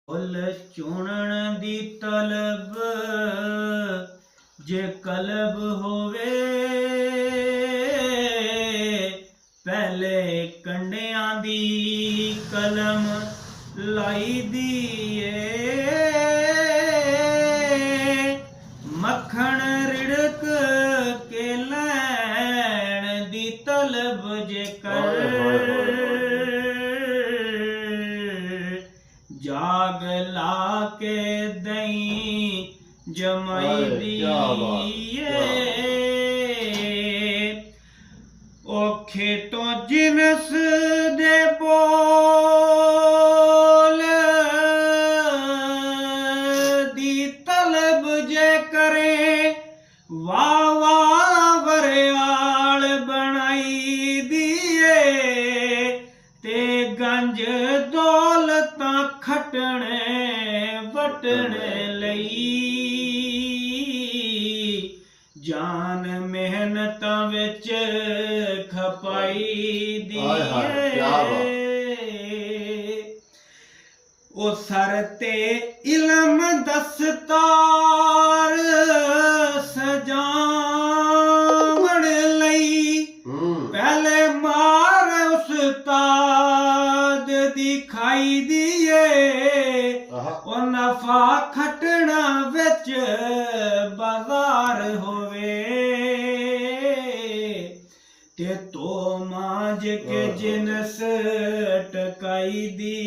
ਫੁੱਲ ਚੁਣਨ ਦੀ ਤਲਬ ਜੇ ਕਲਬ ਹੋਵੇ, ਪਹਿਲੇ ਕੰਡਿਆਂ ਦੀ ਕਲਮ ਲਾਈ ਦੀ ਏ। ਮੱਖਣ ਰਿੜਕ ਕੇ ਲੈਣ ਦੀ ਤਲਬ ਜੇ ਕਰ, ਜਾਗ ਲਾ ਕੇ ਦਹੀਂ ਜਮਾਈ ਦੀ ਏ। ਔਖੇ ਤੋਂ ਜਿਨਸ ਦੇ ਬੋਲ ਦੀ ਤਲਬ ਜੇ ਕਰੇ, ਵਾਹ ਵਾਹ ਵਰਿਆਲ ਬਣਾਈ ਦੀਏ। ਤੇ ਗੰਜ ਦੌਲਤਾਂ ਖਟਣੇ ਵਟਣੇ ਲਈ, ਜਾਨ ਮਿਹਨਤਾਂ ਵਿੱਚ ਖਪਾਈ ਦੀਏ। ਉਹ ਸਰ ਤੇ ਇਲਮ ਦਸਤਾਰ ਸਜਾਵਣ ਲਈ, ਪਹਿਲੇ ਮਾਰ ਉਸਤਾਦ ਦੀ ਖਾਈ ਦੀਏ। ਉਹ ਨਫਾ ਖਟਣਾ ਵਿੱਚ ਬਾਜ਼ਾਰ ਹੋਵੇ, ਤੇ ਤੋ ਮਾਂਜ ਕੇ ਜਿਨਸ ਟਕਾਈ ਦੀ।